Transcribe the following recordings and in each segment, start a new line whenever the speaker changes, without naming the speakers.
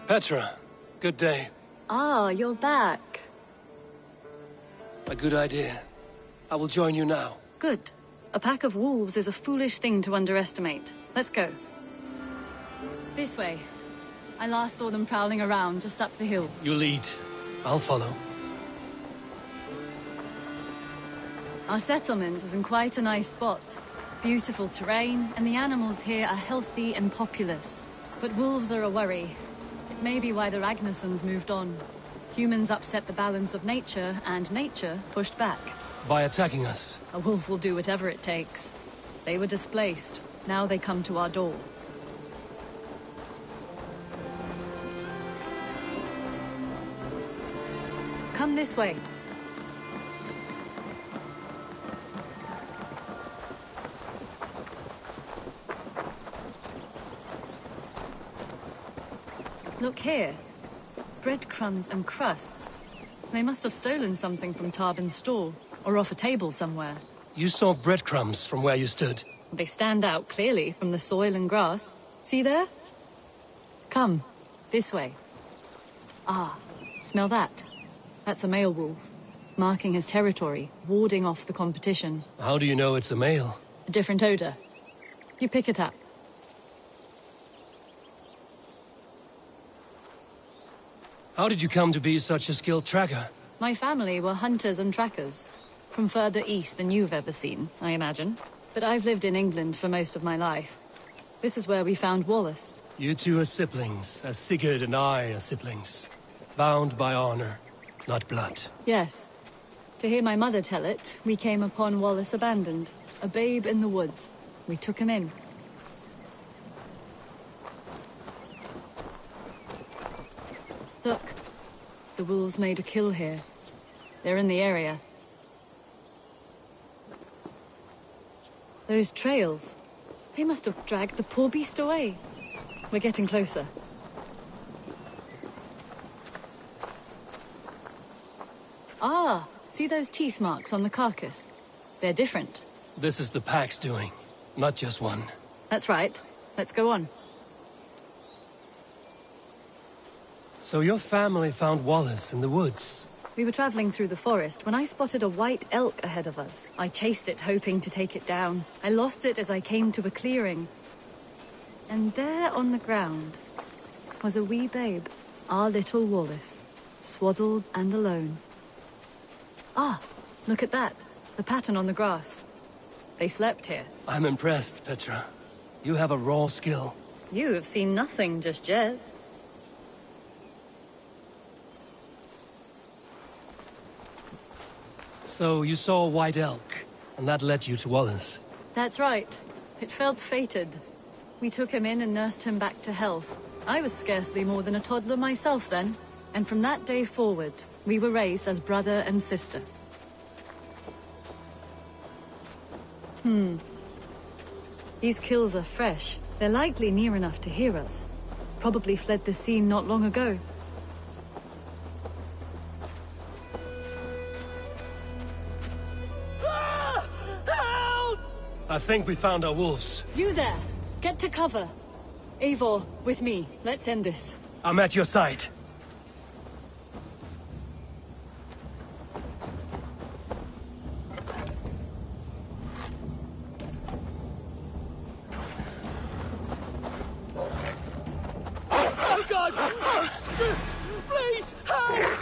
Petra, good day.
Ah, you're back.
A good idea. I will join you now.
Good. A pack of wolves is a foolish thing to underestimate. Let's go. This way. I last saw them prowling around just up the hill.
You lead. I'll follow.
Our settlement is in quite a nice spot. Beautiful terrain, and the animals here are healthy and populous. But wolves are a worry. It may be why the Ragnarsons moved on. Humans upset the balance of nature, and nature pushed back.
By attacking us?
A wolf will do whatever it takes. They were displaced. Now they come to our door. Come this way. Look here. Breadcrumbs and crusts. They must have stolen something from Tarbin's store, or off a table somewhere.
You saw breadcrumbs from where you stood.
They stand out clearly from the soil and grass. See there? Come, this way. Ah, smell that? That's a male wolf, marking his territory, warding off the competition.
How do you know it's a male?
A different odor. You pick it up.
How did you come to be such a skilled tracker?
My family were hunters and trackers. From further east than you've ever seen, I imagine. But I've lived in England for most of my life. This is where we found Wallace.
You two are siblings, as Sigurd and I are siblings. Bound by honor, not blood.
Yes. To hear my mother tell it, we came upon Wallace abandoned. A babe in the woods. We took him in. Look. The wolves made a kill here. They're in the area. Those trails. They must have dragged the poor beast away. We're getting closer. Ah, see those teeth marks on the carcass? They're different.
This is the pack's doing, not just one.
That's right. Let's go on.
So your family found Wallace in the woods?
We were traveling through the forest when I spotted a white elk ahead of us. I chased it, hoping to take it down. I lost it as I came to a clearing. And there on the ground was a wee babe, our little Wallace, swaddled and alone. Ah, look at that. The pattern on the grass. They slept here.
I'm impressed, Petra. You have a raw skill.
You have seen nothing just yet.
So you saw a white elk, and that led you to Wallace?
That's right. It felt fated. We took him in and nursed him back to health. I was scarcely more than a toddler myself then. And from that day forward, we were raised as brother and sister. These kills are fresh. They're likely near enough to hear us. Probably fled the scene not long ago.
I think we found our wolves.
You there! Get to cover! Eivor, with me. Let's end this.
I'm at your side.
Oh God! Please, help!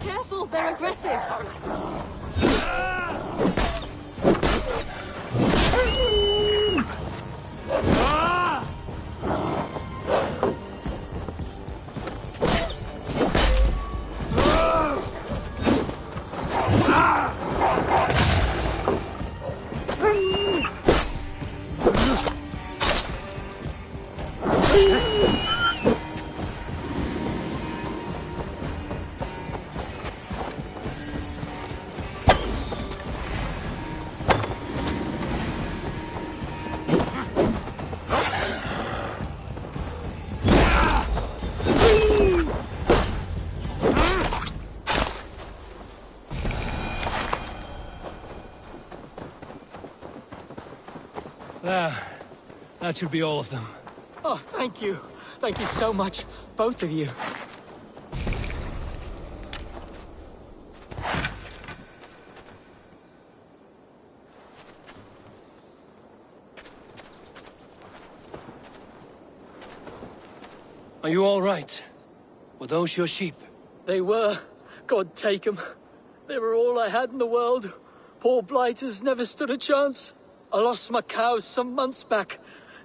Careful, they're aggressive!
There. That should be all of them.
Oh, thank you. Thank you so much, both of you.
Are you all right? Were those your sheep?
They were. God take them. They were all I had in the world. Poor blighters never stood a chance. I lost my cows some months back.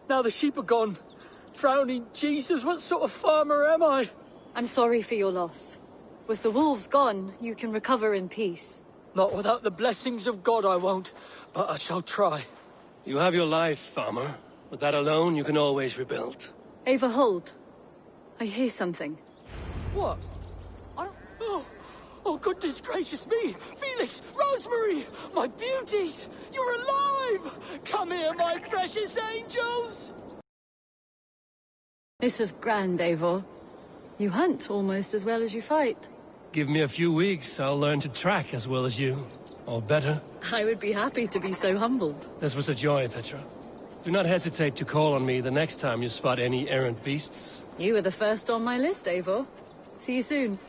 Now the sheep are gone. Frowning Jesus, what sort of farmer am I?
I'm sorry for your loss. With the wolves gone, you can recover in peace.
Not without the blessings of God I won't, but I shall try.
You have your life, farmer. With that alone, you can always rebuild.
Ava, hold. I hear something.
What? I don't... Oh, goodness gracious me! Felix! Rosemary! My beauties! You're alive! Come here, my precious angels!
This is grand, Eivor. You hunt almost as well as you fight.
Give me a few weeks, I'll learn to track as well as you. Or better.
I would be happy to be so humbled.
This was a joy, Petra. Do not hesitate to call on me the next time you spot any errant beasts.
You were the first on my list, Eivor. See you soon.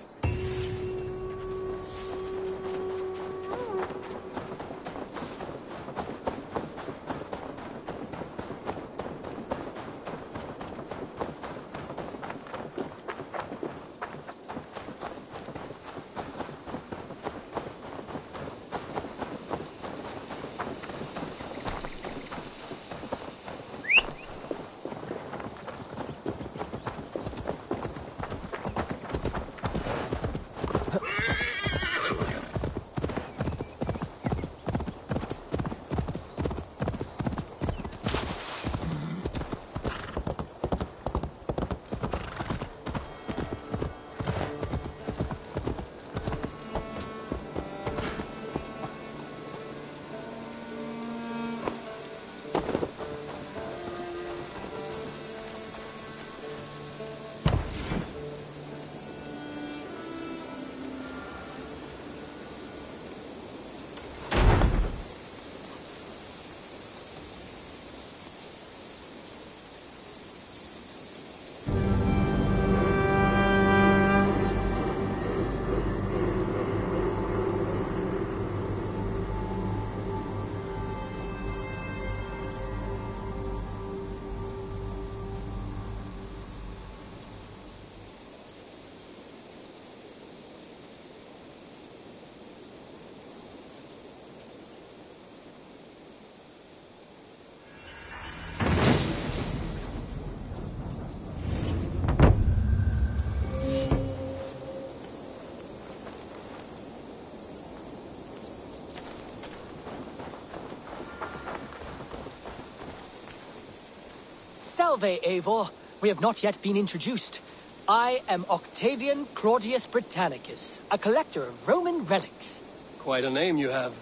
Salve, Eivor. We have not yet been introduced. I am Octavian Claudius Britannicus, a collector of Roman relics.
Quite a name you have.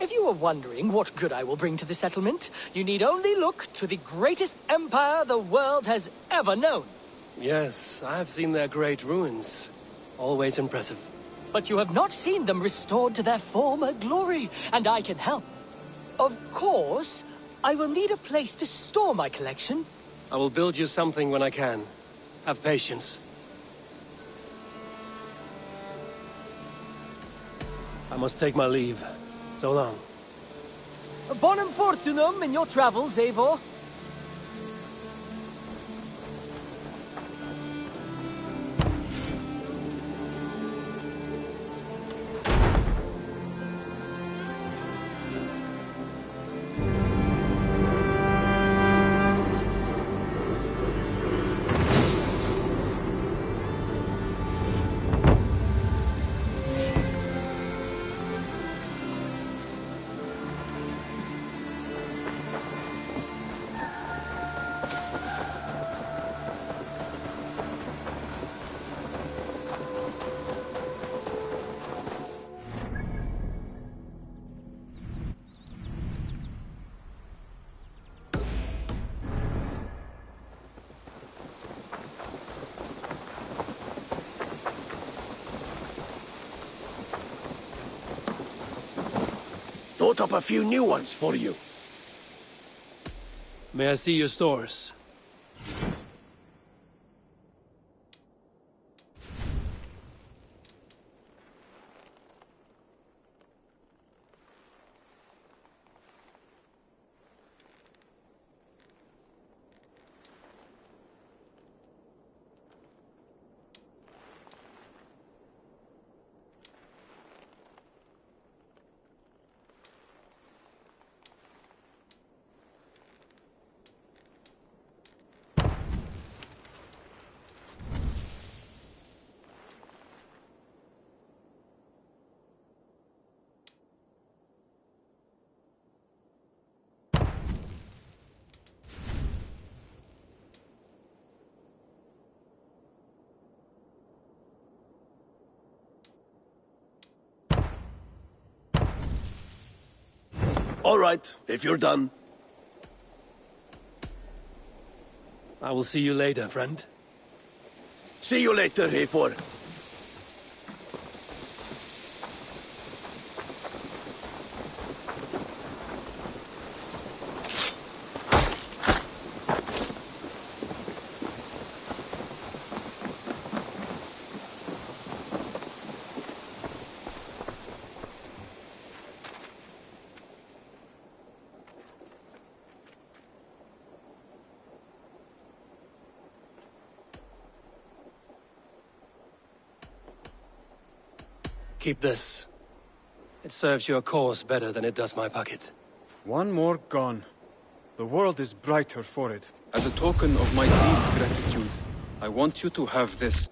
If you were wondering what good I will bring to the settlement, you need only look to the greatest empire the world has ever known.
Yes, I have seen their great ruins. Always impressive.
But you have not seen them restored to their former glory, and I can help. Of course, I will need a place to store my collection.
I will build you something when I can. Have patience. I must take my leave. So long.
Bonum fortunum in your travels, Eivor.
Thought up a few new ones for you.
May I see your stores?
All right, if you're done.
I will see you later, friend.
See you later, Hayfor.
Keep this. It serves your cause better than it does my pocket.
One more gone. The world is brighter for it. As a token of my deep gratitude, I want you to have this.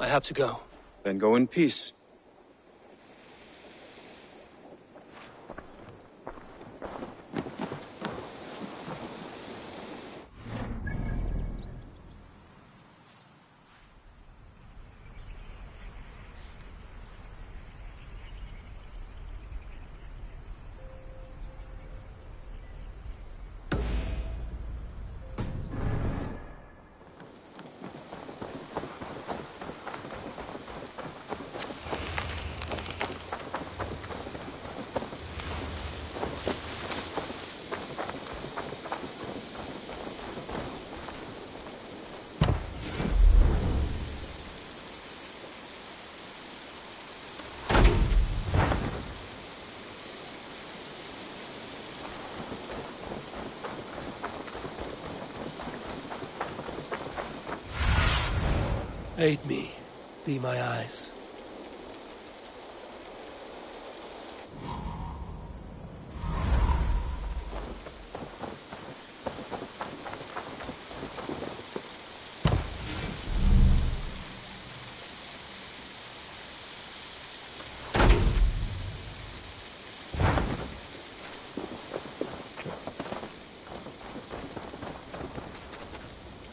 I have to go.
Then go in peace.
Aid me. Be my eyes.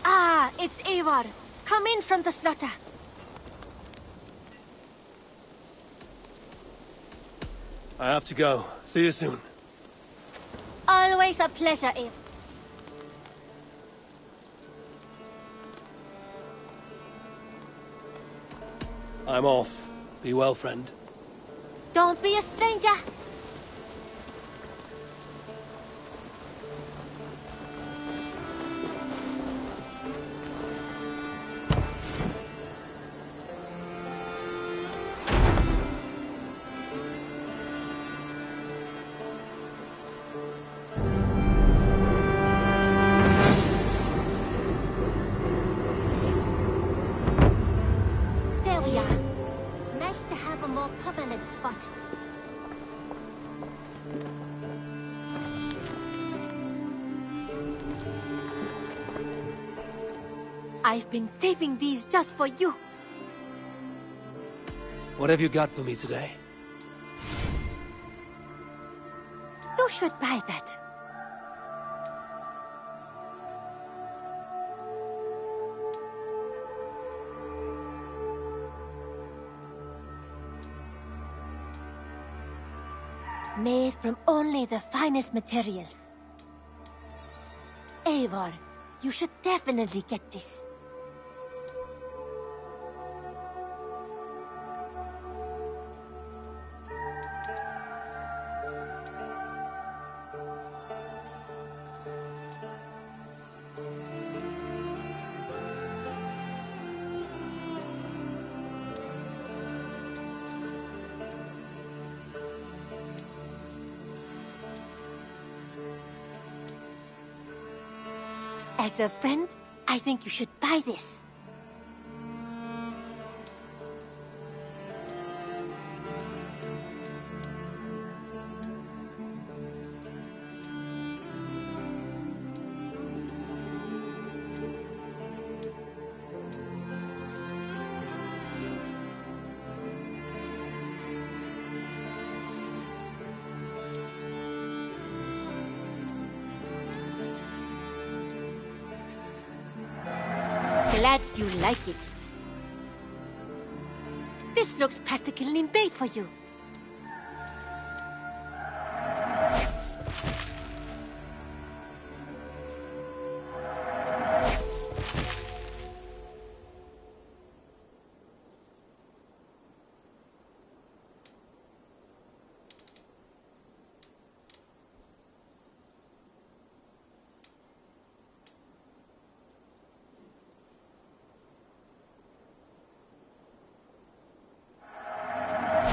Ah, it's Eivor. Come in from the slaughter.
I have to go. See you soon.
Always a pleasure, Eivor.
I'm off. Be well, friend.
Don't be a stranger. There we are. Nice to have a more permanent spot. I've been saving these just for you.
What have you got for me today?
You should buy that. Made from only the finest materials. Eivor, you should definitely get this. As a friend, I think you should buy this. Glad you like it. This looks practically made for you.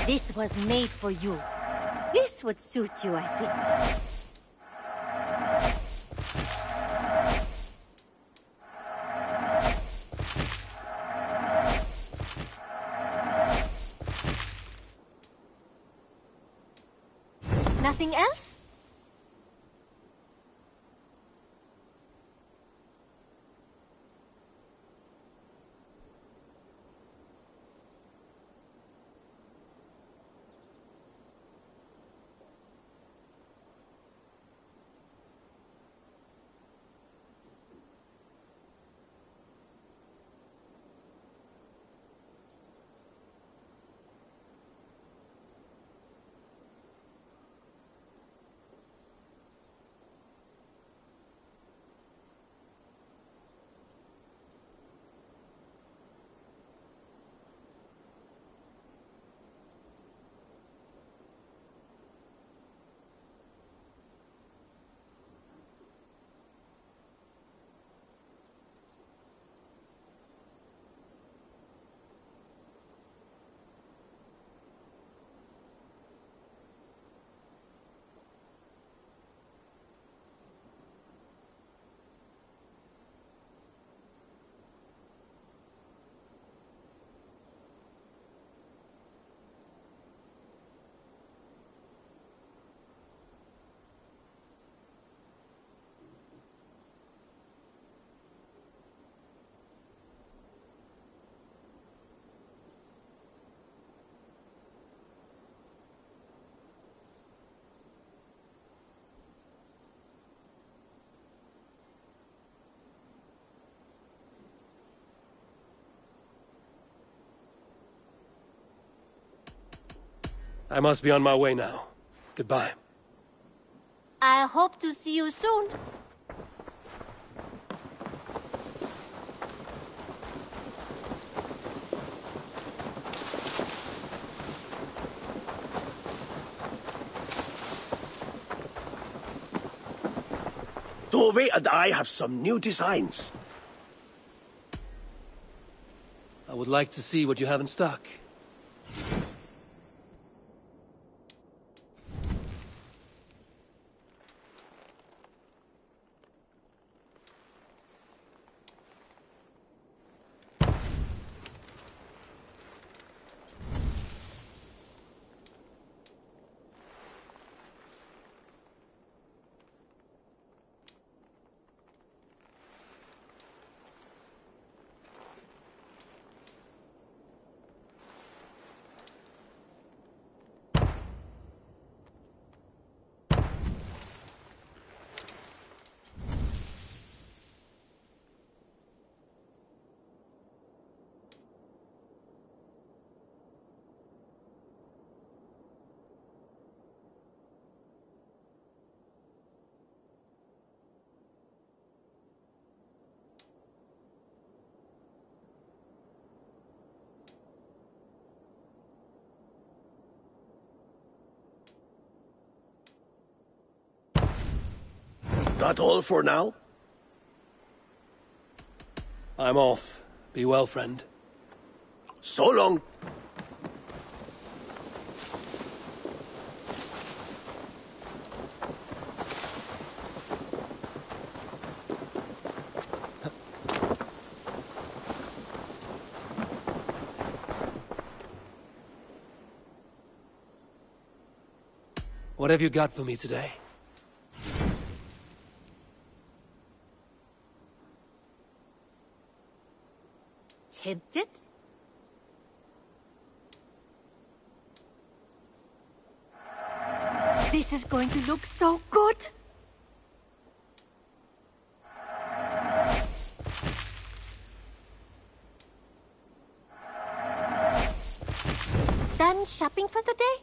This was made for you. This would suit you, I think. Nothing else?
I must be on my way now. Goodbye.
I hope to see you soon.
Tove and I have some new designs.
I would like to see what you have in stock.
That all for now?
I'm off. Be well, friend.
So long.
What have you got for me today?
Tempted? This is going to look so good! Done shopping for the day?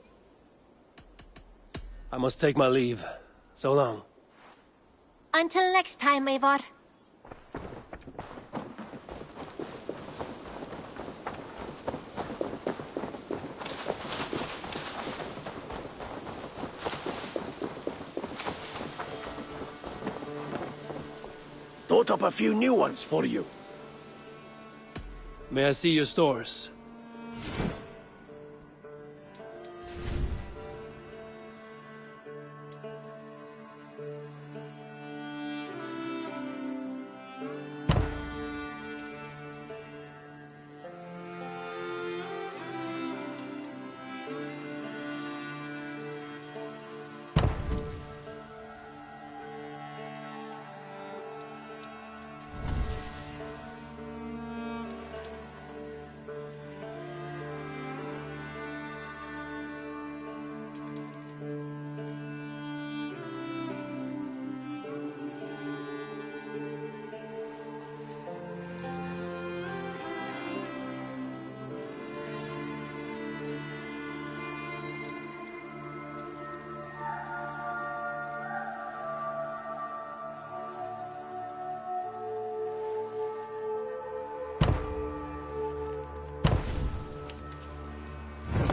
I must take my leave. So long.
Until next time, Eivor.
Thought up a few new ones for you.
May I see your stores?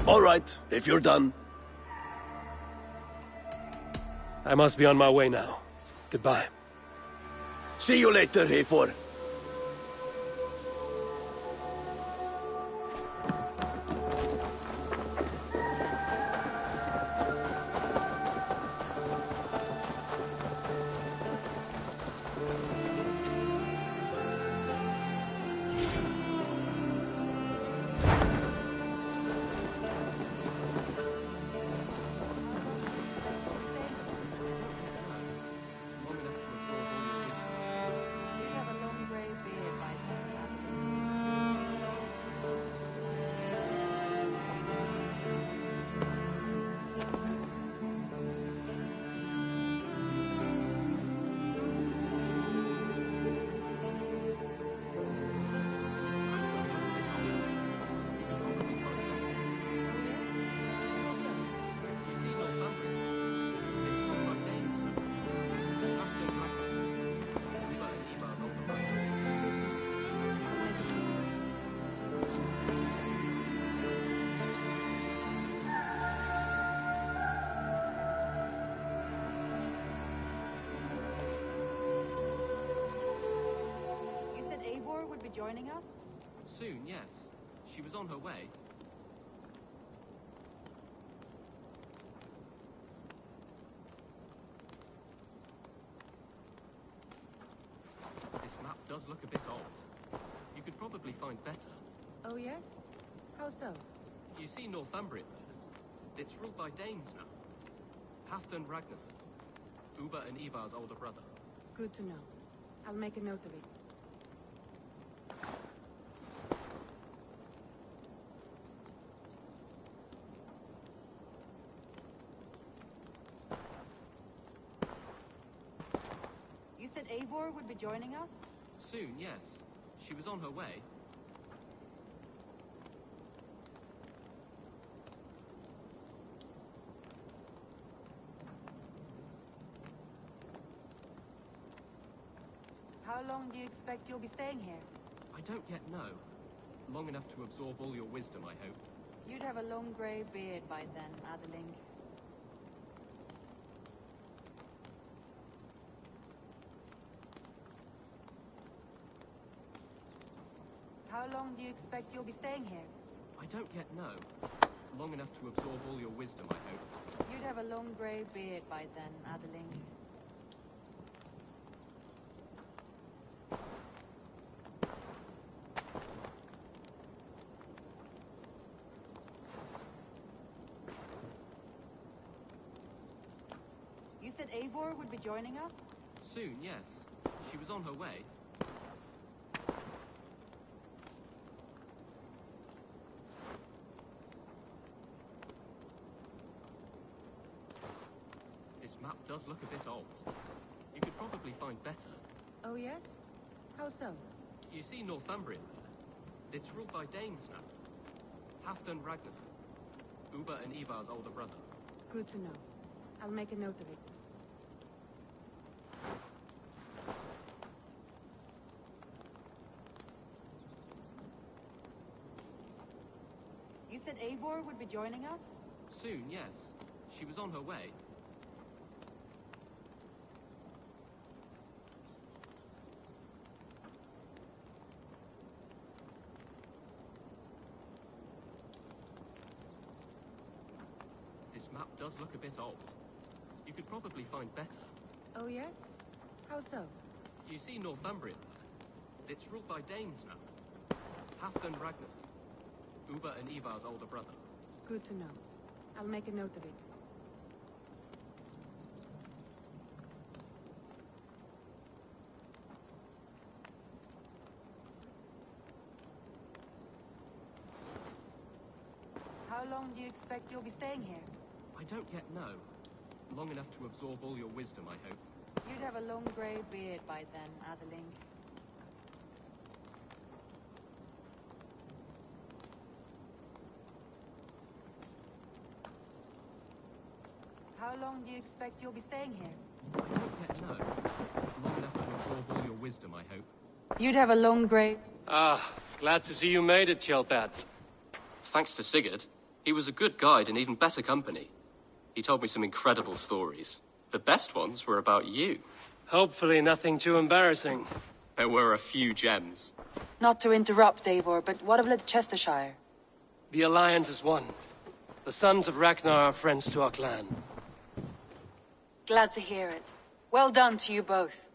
All right, if you're done.
I must be on my way now. Goodbye.
See you later, Eivor.
Would be joining us?
Soon, yes. She was on her way. This map does look a bit old. You could probably find better.
Oh, yes? How so?
You see Northumbria? It's ruled by Danes now. Halfdan Ragnarsson. Uber and Ivar's older brother.
Good to know. I'll make a note of it. You said Eivor would be joining us?
Soon, yes. She was on her way.
How long do you expect you'll be staying here?
I don't yet know. Long enough to absorb all your wisdom, I hope.
You'd have a long grey beard by then, Adeling. How long do you expect you'll be staying here?
I don't yet know. Long enough to absorb all your wisdom, I hope.
You'd have a long grey beard by then, Adeling. You said Eivor would be joining us?
Soon, yes. She was on her way. This map does look a bit old. You could probably find better.
Oh yes? How so?
You see Northumbrian there? It's ruled by Danes now. Halfdan Ragnarsson. Uber and Ivar's older brother.
Good to know. I'll make a note of it. You said Eivor would be joining us?
Soon, yes. She was on her way. This map does look a bit old. You could probably find better.
Oh yes? How so?
You see Northumbrian there? It's ruled by Danes now. Halfdan Ragnarsson. Uber and Ivar's older brother.
Good to know. I'll make a note of it. How long do you expect you'll be staying here?
I don't yet know. Long enough to absorb all your wisdom, I hope.
You'd have a long grey beard by then, Adeling. How long do you expect you'll be staying here?
I don't yet know. Long enough to absorb all your wisdom, I hope.
You'd have a long grey...
Ah, glad to see you made it, Kjellbert.
Thanks to Sigurd. He was a good guide and even better company. He told me some incredible stories. The best ones were about you.
Hopefully nothing too embarrassing.
There were a few gems.
Not to interrupt, Eivor, but what of Leicestershire?
The Alliance is one. The sons of Ragnar are friends to our clan.
Glad to hear it. Well done to you both.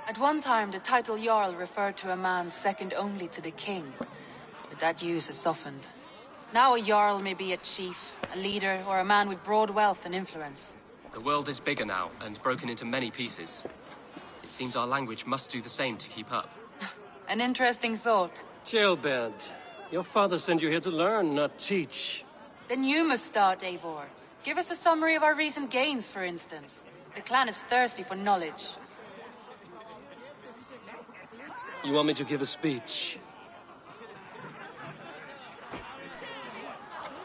At one time, the title Jarl referred to a man second only to the king, but that use has softened. Now a Jarl may be a chief, a leader, or a man with broad wealth and influence.
The world is bigger now, and broken into many pieces. It seems our language must do the same to keep up.
An interesting thought.
Kjellbert, your father sent you here to learn, not teach.
Then you must start, Eivor. Give us a summary of our recent gains, for instance. The clan is thirsty for knowledge.
You want me to give a speech?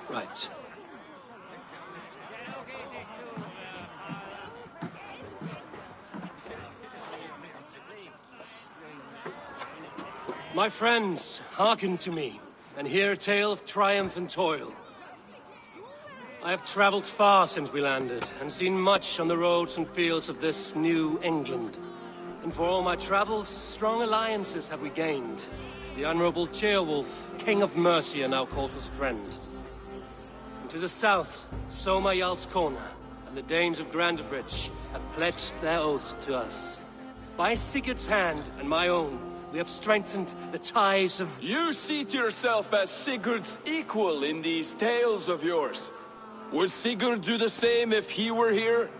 Right. My friends, hearken to me, and hear a tale of triumph and toil. I have traveled far since we landed, and seen much on the roads and fields of this new England. And for all my travels, strong alliances have we gained. The Honorable Ceolwulf, King of Mercia, now calls us friend. And to the south, Soma Jarl's Corner, and the Danes of Grandbridge have pledged their oath to us. By Sigurd's hand and my own, we have strengthened the ties of...
You see to yourself as Sigurd's equal in these tales of yours. Would Sigurd do the same if he were here?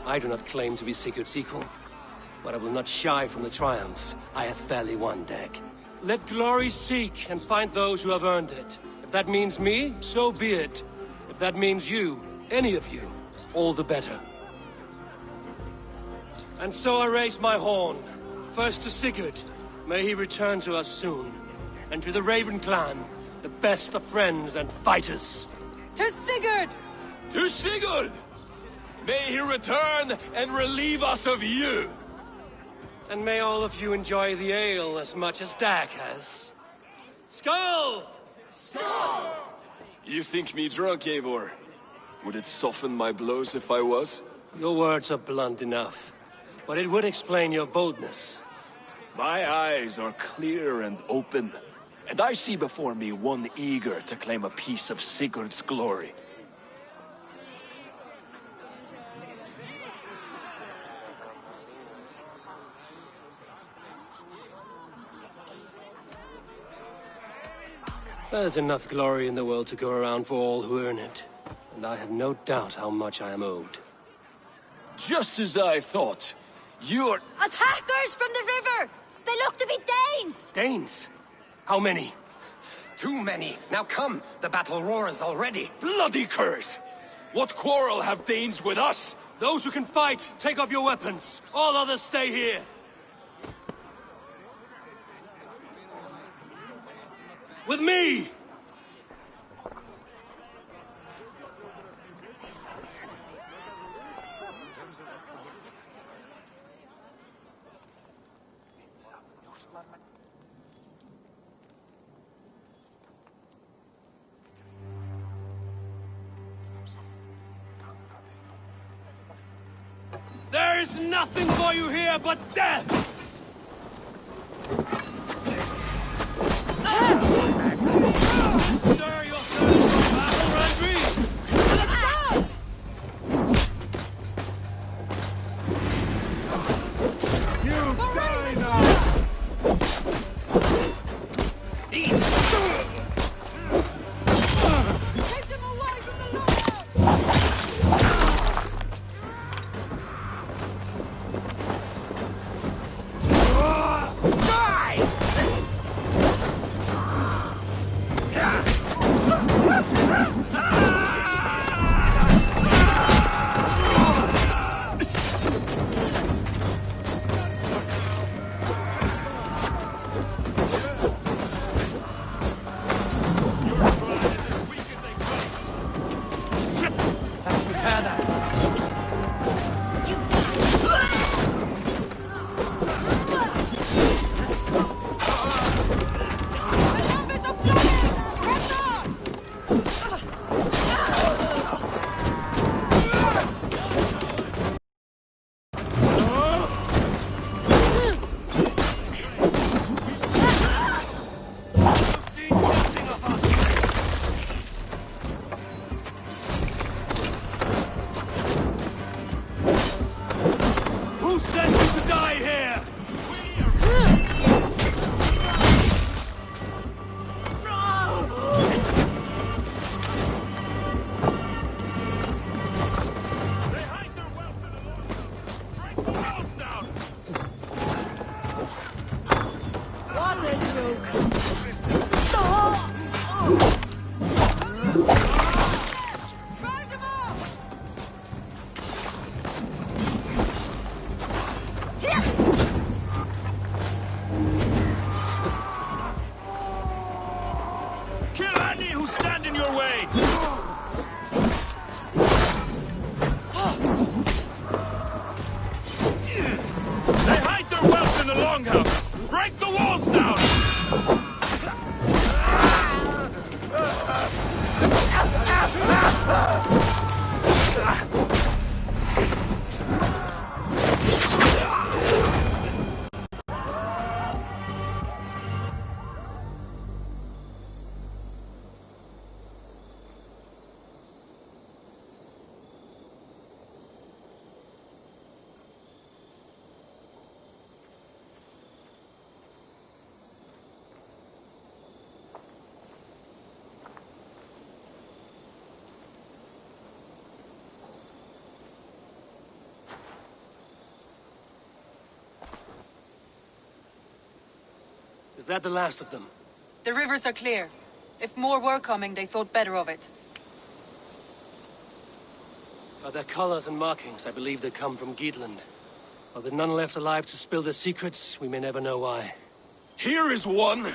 I do not claim to be Sigurd's equal, but I will not shy from the triumphs I have fairly won, Dag. Let glory seek and find those who have earned it. If that means me, so be it. If that means you, any of you, all the better. And so I raise my horn. First to Sigurd, may he return to us soon. And to the Raven clan, the best of friends and fighters.
To Sigurd!
To Sigurd! May he return and relieve us of you!
And may all of you enjoy the ale as much as Dag has. Skull!
Skull! You think me drunk, Eivor? Would it soften my blows if I was?
Your words are blunt enough, but it would explain your boldness.
My eyes are clear and open, and I see before me one eager to claim a piece of Sigurd's glory.
There's enough glory in the world to go around for all who earn it, and I have no doubt how much I am owed.
Just as I thought. You're...
Attackers from the river! They look to be Danes!
Danes? How many?
Too many. Now come, the battle roars already.
Bloody curse! What quarrel have Danes with us?
Those who can fight, take up your weapons. All others stay here. With me! There is nothing for you here but death! Stir yourself for battle, Randri!
You die now!
Take them away from the Lord!
Break the walls down!
Is that the last of them?
The rivers are clear. If more were coming, they thought better of it.
By their colors and markings, I believe they come from Geatland. Are there none left alive to spill their secrets? We may never know why.
Here is one!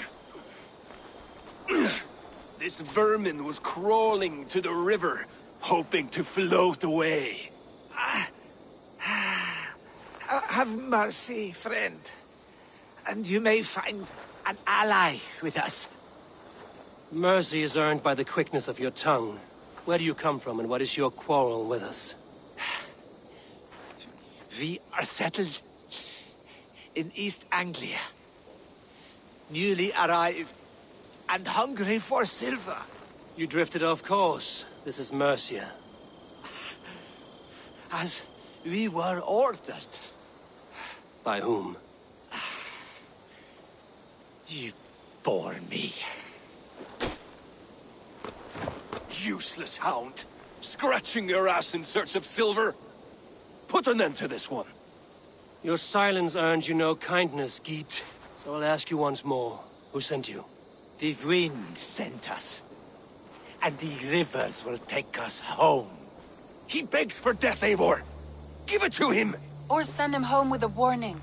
This vermin was crawling to the river, hoping to float away.
Have mercy, friend. And you may find an ally with us.
Mercy is earned by the quickness of your tongue. Where do you come from, and what is your quarrel with us?
We are settled in East Anglia. Newly arrived, and hungry for silver.
You drifted off course. This is Mercia.
As we were ordered.
By whom?
You bore me.
Useless hound! Scratching your ass in search of silver! Put an end to this one!
Your silence earned you no kindness, Geet. So I'll ask you once more. Who sent you?
The wind sent us. And the rivers will take us home.
He begs for death, Eivor! Give it to him!
Or send him home with a warning.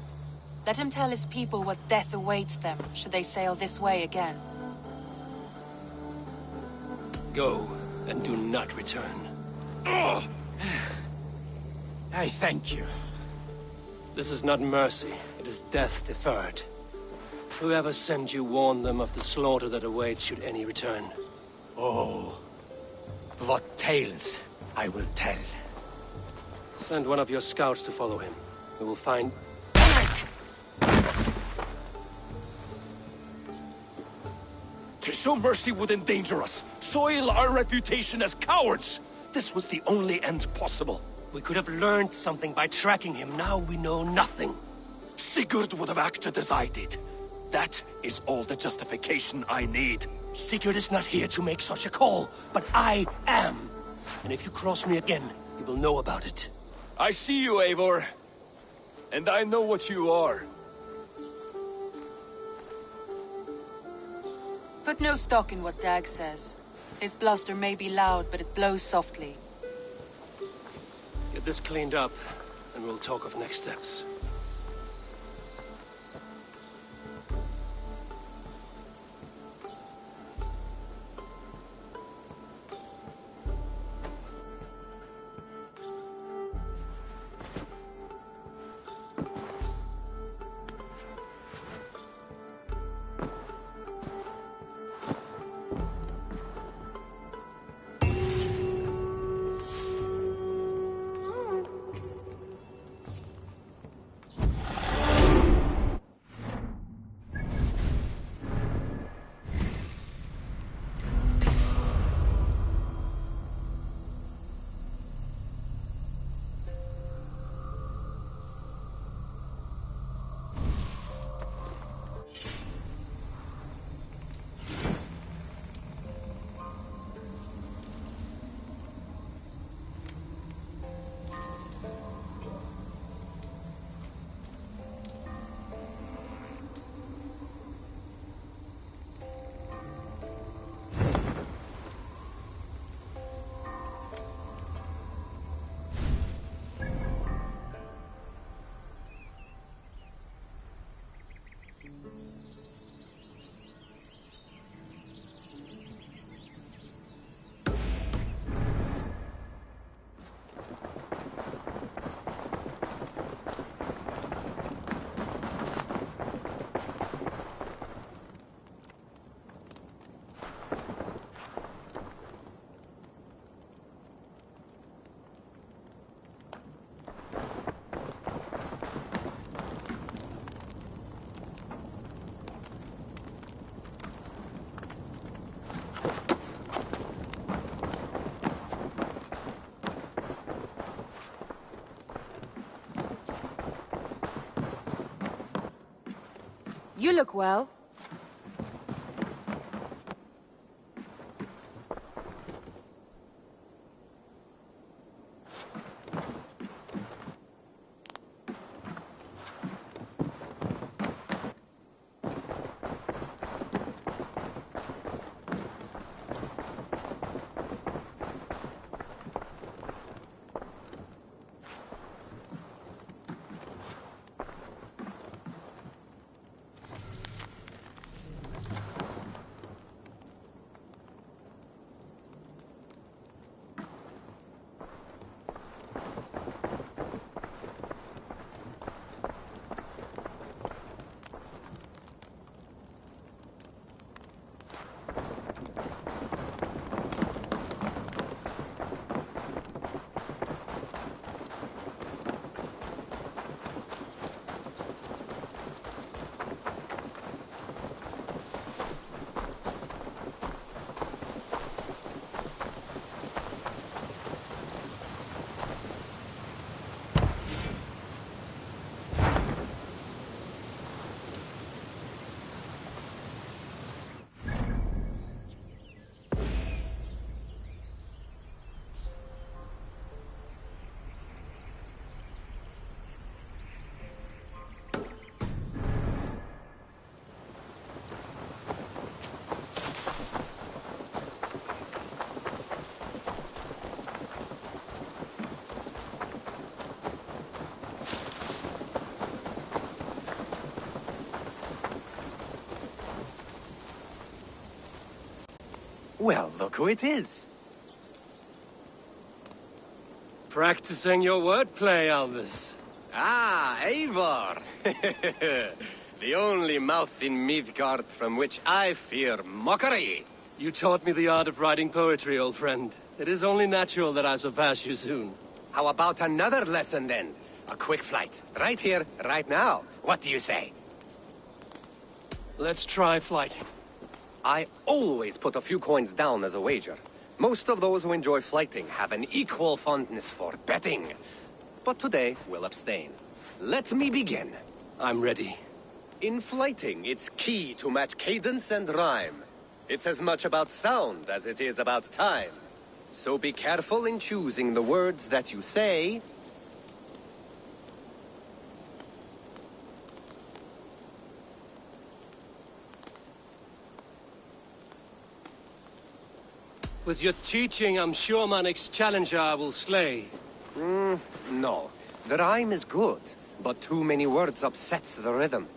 Let him tell his people what death awaits them, should they sail this way again.
Go, and do not return.
I thank you.
This is not mercy, it is death deferred. Whoever sent you warned them of the slaughter that awaits should any return.
Oh, what tales I will tell.
Send one of your scouts to follow him. We will find...
To show mercy would endanger us, soil our reputation as cowards. This was the only end possible.
We could have learned something by tracking him. Now we know nothing.
Sigurd would have acted as I did. That is all the justification I need.
Sigurd is not here to make such a call, but I am. And if you cross me again, you will know about it.
I see you, Eivor. And I know what you are.
Put no stock in what Dag says. His bluster may be loud, but it blows softly.
Get this cleaned up, and we'll talk of next steps.
You look well.
Well, look who it is.
Practicing your wordplay, Albus.
Ah, Eivor! The only mouth in Midgard from which I fear mockery.
You taught me the art of writing poetry, old friend. It is only natural that I surpass you soon.
How about another lesson then? A quick flight. Right here, right now. What do you say?
Let's try flighting.
I always put a few coins down as a wager. Most of those who enjoy flighting have an equal fondness for betting. But today, we'll abstain. Let me begin.
I'm ready.
In flighting, it's key to match cadence and rhyme. It's as much about sound as it is about time. So be careful in choosing the words that you say.
With your teaching, I'm sure my next challenger I will slay.
No. The rhyme is good, but too many words upsets the rhythm.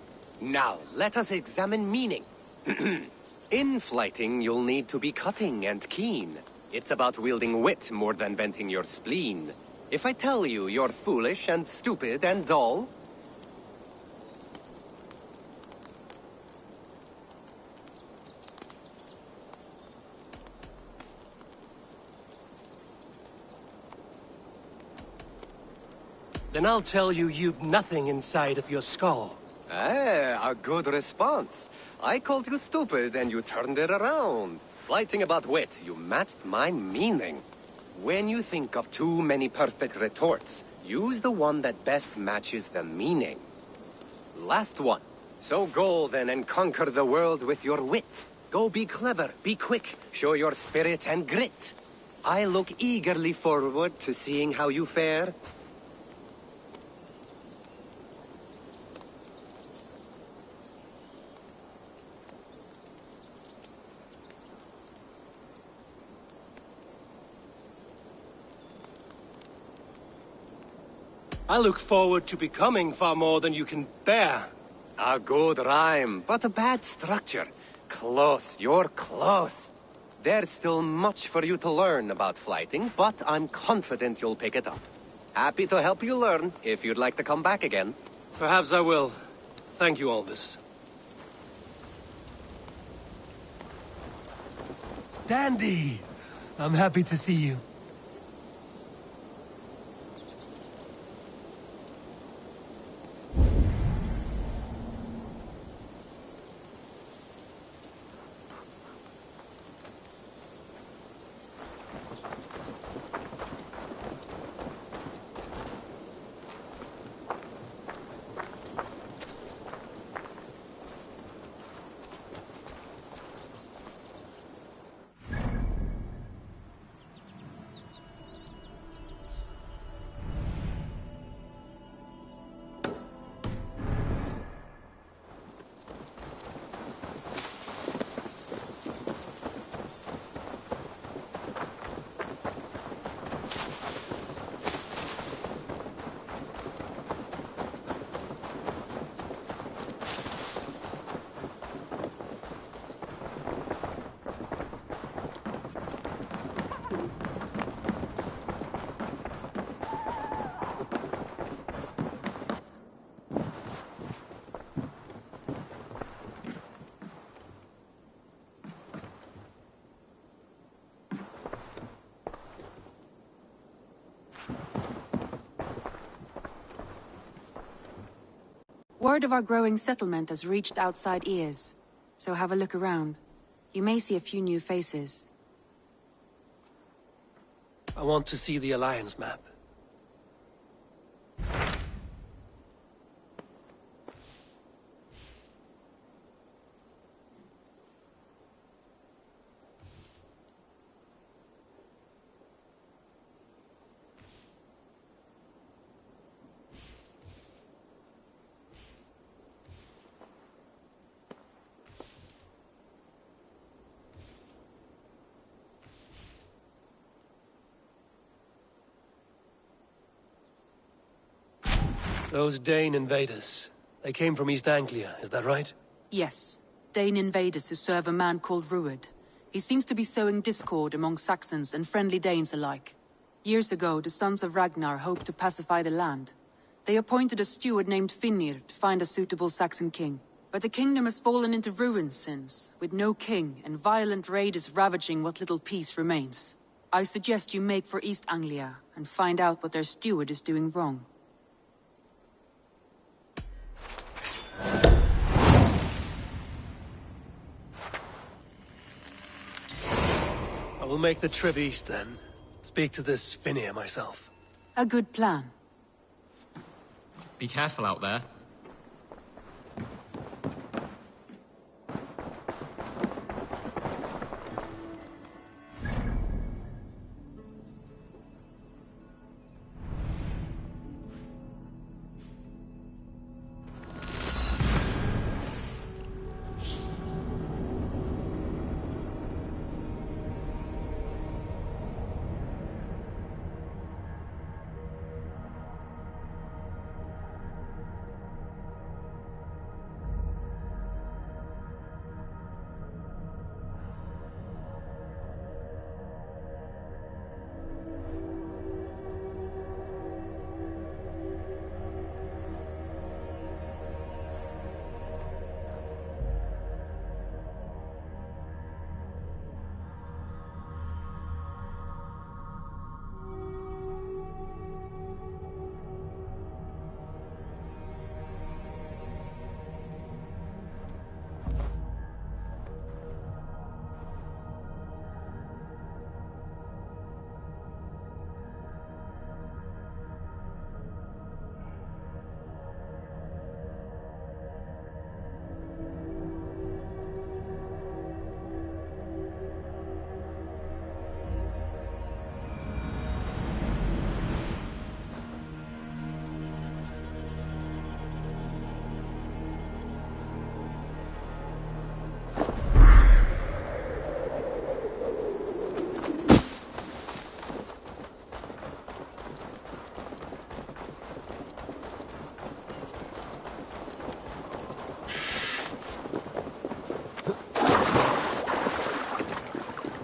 Now, let us examine meaning. In flighting, you'll need to be cutting and keen. It's about wielding wit more than venting your spleen. If I tell you you're foolish and stupid and dull,
then I'll tell you you've nothing inside of your skull.
a good response. I called you stupid and you turned it around. Flighting about wit, you matched my meaning. When you think of too many perfect retorts, use the one that best matches the meaning. Last one. So go then and conquer the world with your wit. Go be clever, be quick, show your spirit and grit. I look eagerly forward to seeing how you fare.
I look forward to becoming far more than you can bear.
A good rhyme, but a bad structure. Close, you're close. There's still much for you to learn about flighting, but I'm confident you'll pick it up. Happy to help you learn, if you'd like to come back again.
Perhaps I will. Thank you, Albus.
Dandy! I'm happy to see you.
Word of our growing settlement has reached outside ears, so have a look around. You may see a few new faces.
I want to see the Alliance map. Those Dane invaders, they came from East Anglia, is that right?
Yes, Dane invaders who serve a man called Ruud. He seems to be sowing discord among Saxons and friendly Danes alike. Years ago, the sons of Ragnar hoped to pacify the land. They appointed a steward named Finnir to find a suitable Saxon king. But the kingdom has fallen into ruins since, with no king and violent raiders ravaging what little peace remains. I suggest you make for East Anglia and find out what their steward is doing wrong.
I will make the trip east then. Speak to this Finnir myself.
A good plan.
Be careful out there.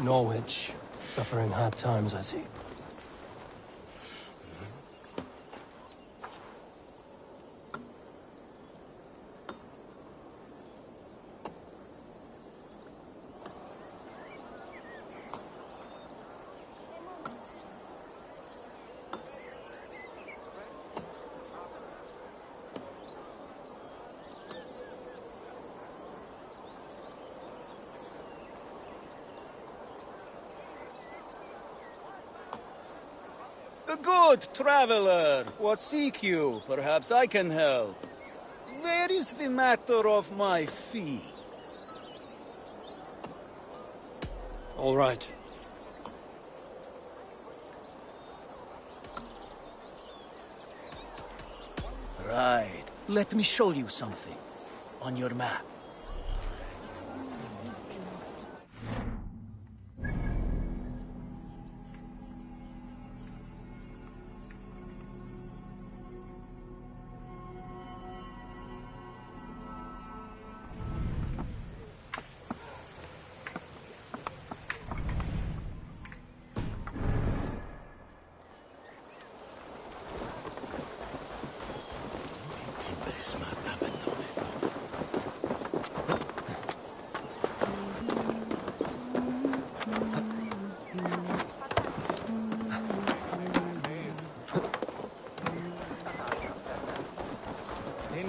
Norwich, suffering hard times, I see.
A good traveler! What seek you? Perhaps I can help. Where is the matter of my fee?
All right.
Right. Let me show you something. On your map.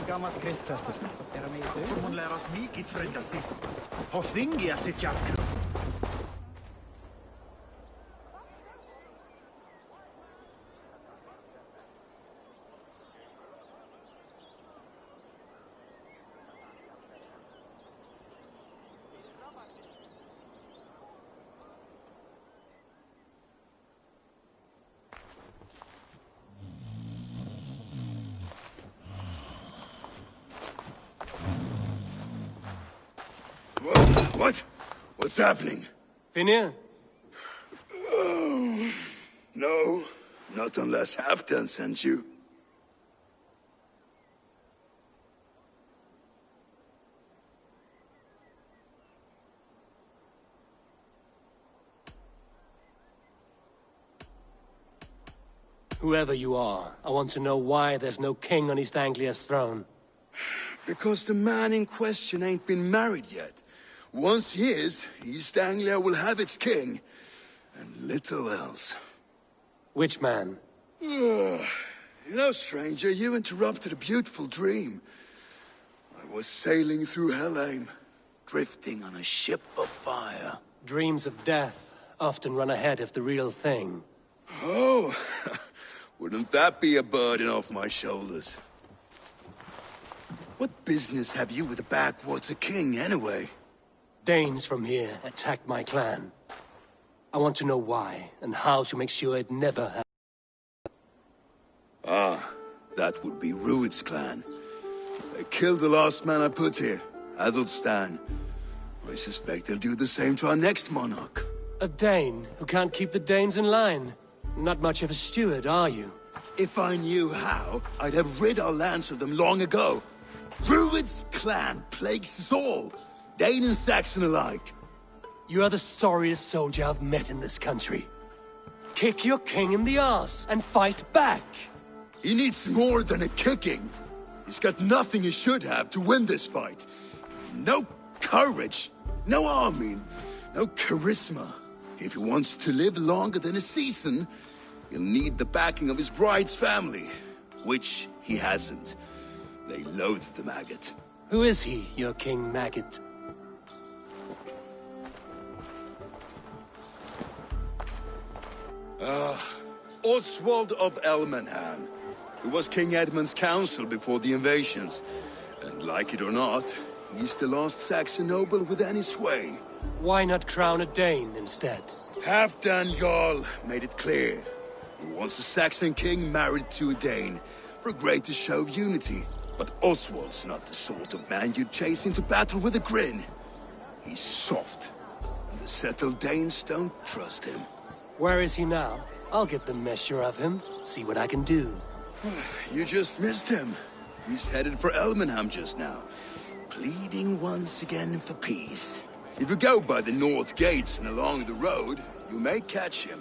Gammalt kristfester. Hon lär oss mycket fröjda sig. Har Thingy att sitt jack.
What? What's happening?
Finnir?
Oh, no, not unless Halfdan sent you.
Whoever you are, I want to know why there's no king on East Anglia's throne.
Because the man in question ain't been married yet. Once he is, East Anglia will have its king. And little else.
Which man?
You know, stranger, you interrupted a beautiful dream. I was sailing through Helheim, drifting on a ship of fire.
Dreams of death often run ahead of the real thing.
Oh, wouldn't that be a burden off my shoulders? What business have you with the backwater king, anyway?
Danes from here attacked my clan. I want to know why, and how to make sure it never happens.
Ah, that would be Rued's clan. They killed the last man I put here, Athelstan. I suspect they'll do the same to our next monarch.
A Dane who can't keep the Danes in line. Not much of a steward, are you?
If I knew how, I'd have rid our lands of them long ago. Rued's clan plagues us all, Dane and Saxon alike.
You are the sorriest soldier I've met in this country. Kick your king in the arse and fight back!
He needs more than a kicking. He's got nothing he should have to win this fight. No courage, no army, no charisma. If he wants to live longer than a season, he'll need the backing of his bride's family, which he hasn't. They loathe the maggot.
Who is he, your King Maggot?
Oswald of Elmenham. He was King Edmund's counsel before the invasions. And like it or not, he's the last Saxon noble with any sway.
Why not crown a Dane instead?
Halfdan Jarl made it clear. He wants a Saxon king married to a Dane, for a greater show of unity. But Oswald's not the sort of man you'd chase into battle with a grin. He's soft, and the settled Danes don't trust him.
Where is he now? I'll get the measure of him, see what I can do.
You just missed him. He's headed for Elmenham just now, pleading once again for peace. If you go by the north gates and along the road, you may catch him.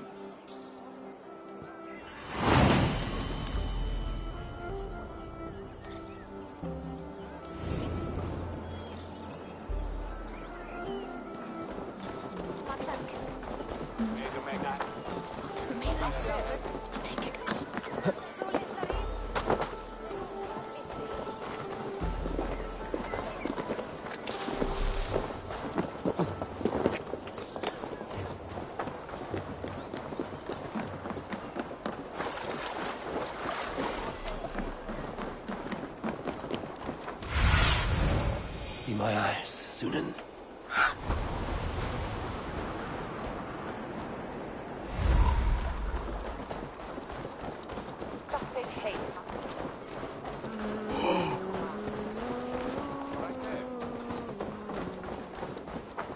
Be my eyes, Sunan.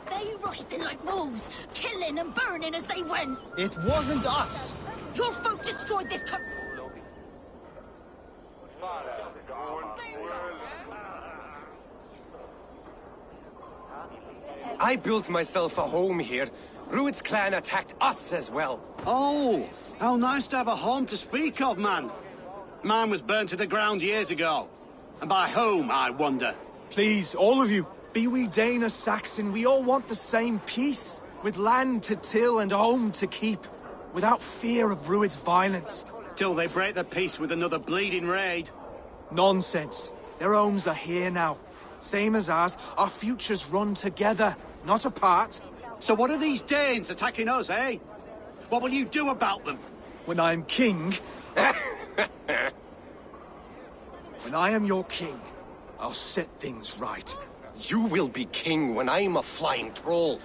They rushed in like wolves, killing and burning as they went.
It wasn't us.
Your folk destroyed this country.
I built myself a home here. Rued's clan attacked us as well.
Oh, how nice to have a home to speak of, man. Mine was burnt to the ground years ago. And by whom, I wonder?
Please, all of you, be we Dane or Saxon, we all want the same peace. With land to till and home to keep. Without fear of Rued's violence.
Till they break the peace with another bleeding raid.
Nonsense. Their homes are here now. Same as ours, our futures run together, not apart.
So what are these Danes attacking us, eh? What will you do about them?
When I am king... When I am your king, I'll set things right.
You will be king when I'm a flying troll.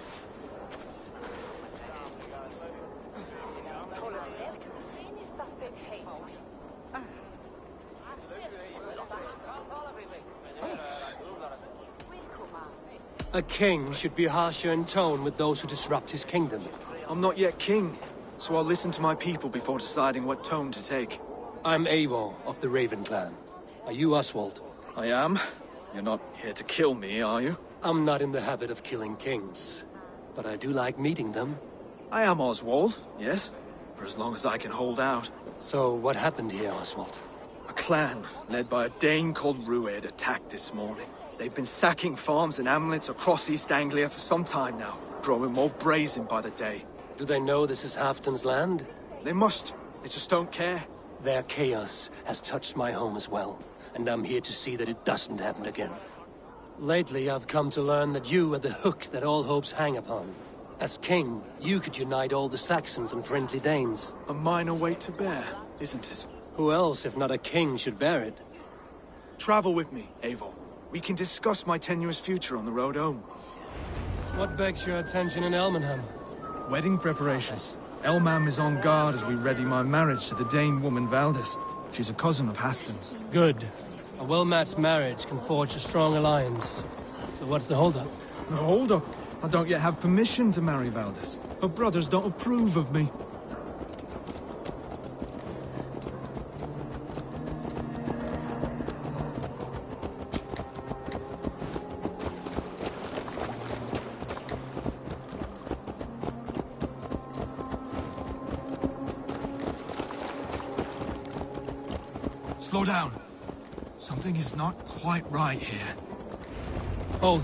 A king should be harsher in tone with those who disrupt his kingdom.
I'm not yet king, so I'll listen to my people before deciding what tone to take.
I'm Eivor of the Raven clan. Are you Oswald?
I am. You're not here to kill me, are you?
I'm not in the habit of killing kings, but I do like meeting them.
I am Oswald, yes. for as long as I can hold out.
So, what happened here, Oswald?
A clan, led by a Dane called Rued, attacked this morning. They've been sacking farms and hamlets across East Anglia for some time now, growing more brazen by the day.
Do they know this is Halfdan's land?
They must. They just don't care.
Their chaos has touched my home as well, and I'm here to see that it doesn't happen again. Lately, I've come to learn that you are the hook that all hopes hang upon. As king, you could unite all the Saxons and friendly Danes.
A minor weight to bear, isn't it?
Who else, if not a king, should bear it?
Travel with me, Eivor. We can discuss my tenuous future on the road home.
What begs your attention in Elmenham?
Wedding preparations. Elmam is on guard as we ready my marriage to the Dane woman Valdis. She's a cousin of Halfdan's.
Good. A well-matched marriage can forge a strong alliance. So what's the holdup?
The holdup? I don't yet have permission to marry Valdis. Her brothers don't approve of me. Slow down. Something is not quite right here.
Hold.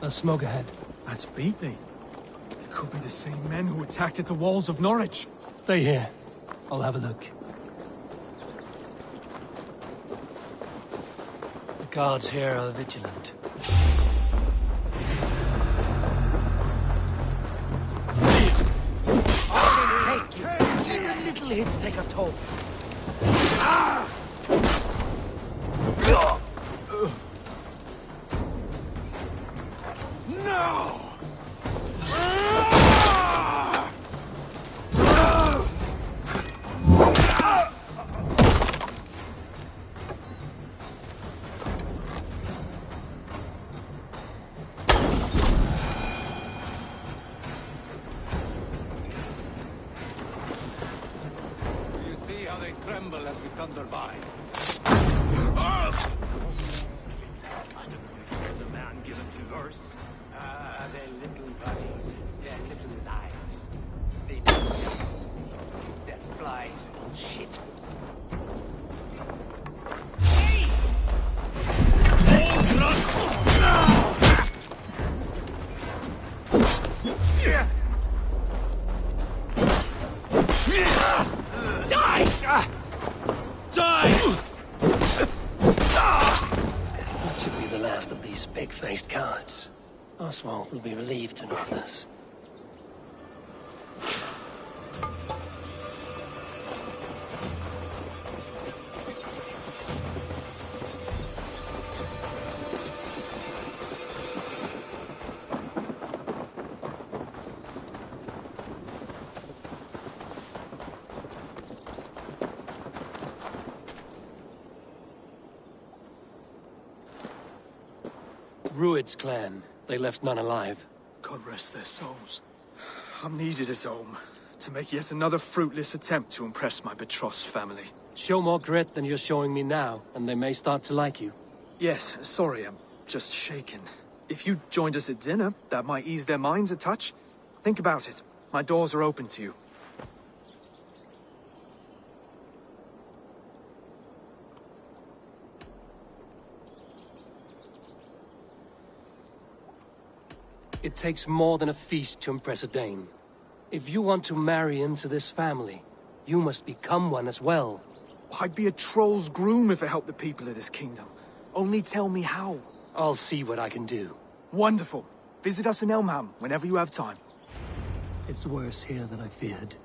There's smoke ahead.
That's Beatley. It could be the same men who attacked at the walls of Norwich.
Stay here. I'll have a look. The guards here are vigilant.
Take you. Even little hits take a toll.
No!
You see how they tremble as we thunder by. The man given to verse. Their little bodies, their little lives. They do nothing. Their flies and shit.
That should be the last of these pig-faced cowards. Oswald will be relieved to know of this. Rued's clan. They left none alive.
God rest their souls. I'm needed at home to make yet another fruitless attempt to impress my betrothed family.
Show more grit than you're showing me now, and they may start to like you.
Yes, sorry, I'm just shaken. If you joined us at dinner, that might ease their minds a touch. Think about it. My doors are open to you.
It takes more than a feast to impress a Dane. If you want to marry into this family, you must become one as well.
I'd be a troll's groom if it helped the people of this kingdom. Only tell me how.
I'll see what I can do.
Wonderful. Visit us in Elmham whenever you have time.
It's worse here than I feared.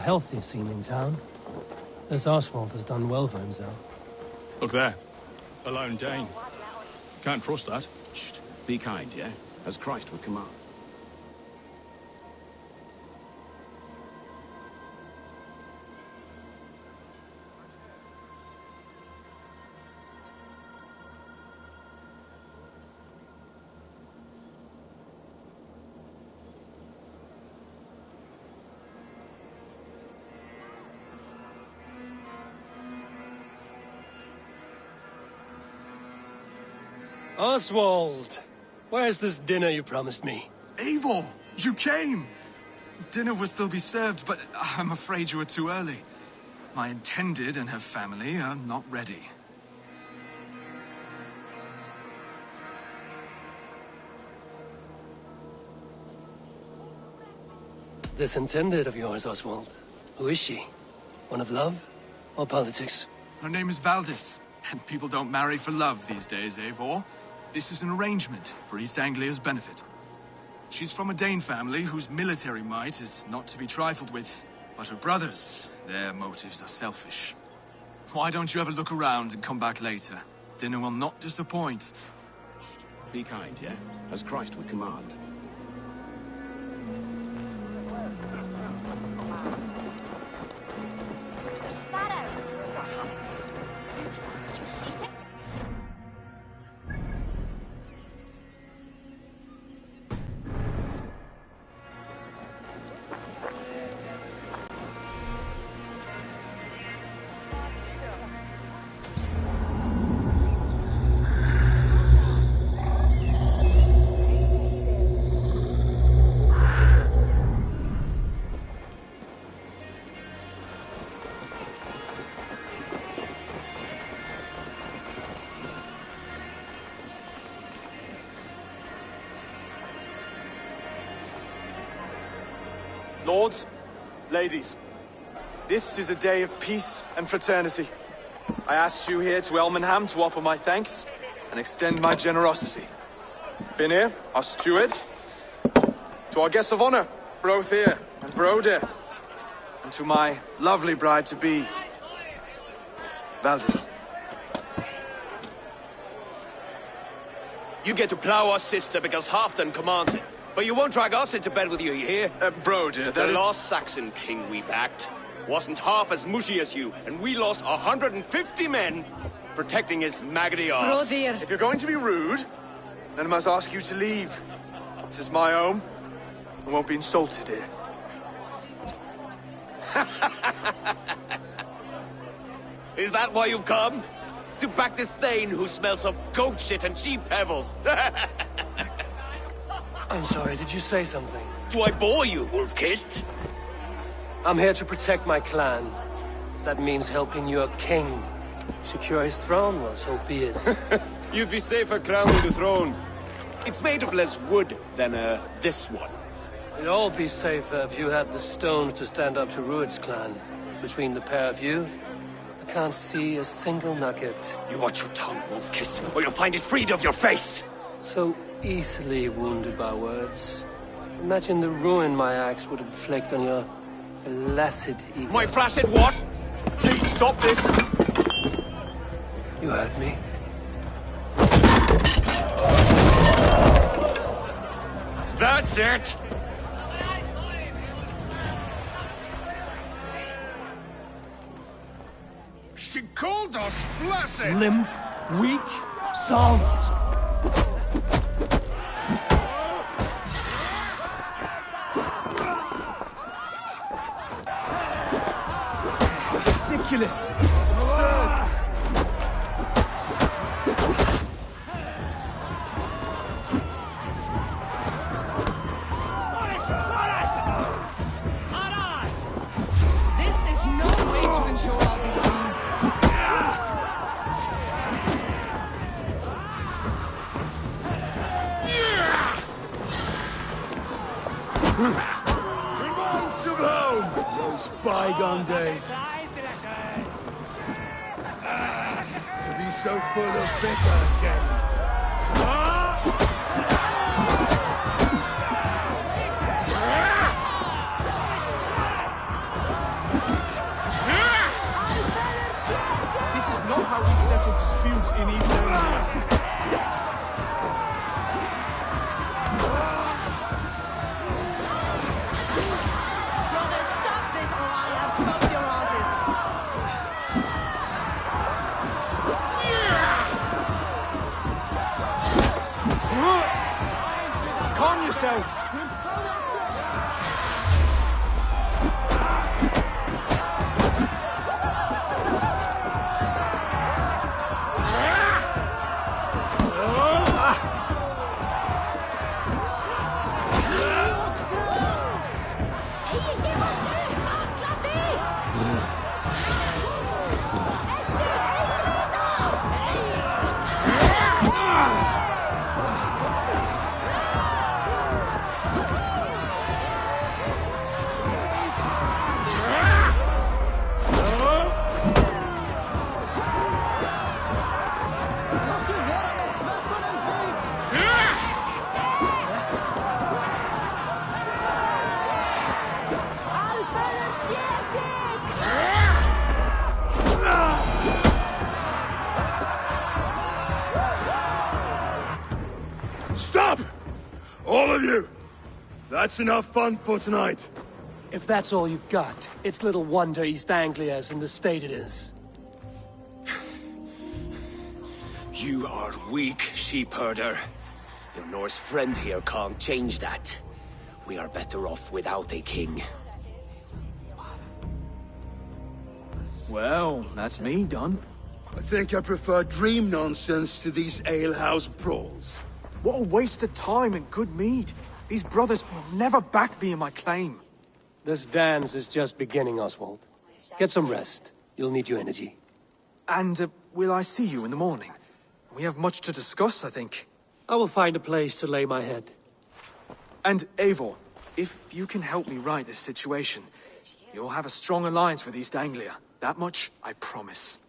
healthy scene in town. This Oswald has done well for himself.
Look there. A lone Dane. Can't trust that.
Shh. Be kind, yeah? As Christ would command.
Oswald! Where's this dinner you promised me?
Eivor, you came! Dinner will still be served, but I'm afraid you were too early. My intended and her family are not ready.
This intended of yours, Oswald. Who is she? One of love or politics?
Her name is Valdis, and people don't marry for love these days, Eivor. This is an arrangement for East Anglia's benefit. She's from a Dane family whose military might is not to be trifled with. But her brothers, their motives are selfish. Why don't you have a look around and come back later? Dinner will not disappoint.
Be kind, yeah? As Christ would command.
Lords, ladies, this is a day of peace and fraternity. I asked you here to Elmenham to offer my thanks and extend my generosity. Finir, our steward, to our guests of honor, Brothir and Broder, and to my lovely bride-to-be, Valdis.
You get to plow our sister because Halfdan commands it. But you won't drag us into bed with you, you hear?
Broder,
the lost Saxon king we backed wasn't half as mushy as you, and we lost 150 men protecting his maggoty arse.
If you're going to be rude, then I must ask you to leave. This is my home. I won't be insulted here.
Is that why you've come? To back this Thane who smells of goat shit and sheep pebbles?
I'm sorry, did you say something?
Do I bore you, wolf-kissed?
I'm here to protect my clan. If that means helping your king secure his throne, well, so be it.
You'd be safer crowning the throne. It's made of less wood than, this one.
It'd all be safer if you had the stones to stand up to Rued's clan. Between the pair of you, I can't see a single nugget.
You watch your tongue, wolf-kissed, or you'll find it freed of your face!
So easily wounded by words. Imagine the ruin my axe would inflict on your flaccid ego.
My flaccid what?
Please stop this!
You heard me.
That's it!
She called us flaccid!
Limp, weak, soft.
Ridiculous! Absurd!
This is no way to ensure I'll be clean.
Reminds of home! Those bygone days. To be so full of vigor again.
yourselves!
Stop! All of you! That's enough fun for tonight.
If that's all you've got, it's little wonder East Anglia's in the state it is.
You are weak, sheep herder. Your Norse friend here can't change that. We are better off without a king.
Well, that's me done.
I think I prefer dream nonsense to these alehouse brawls.
What a waste of time and good mead. These brothers will never back me in my claim.
This dance is just beginning, Oswald. Get some rest. You'll need your energy.
And will I see you in the morning? We have much to discuss, I think.
I will find a place to lay my head.
And Eivor, if you can help me right this situation, you'll have a strong alliance with East Anglia. That much, I promise.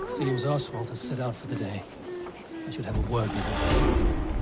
Seems Oswald has set out for the day. I should have a word with him.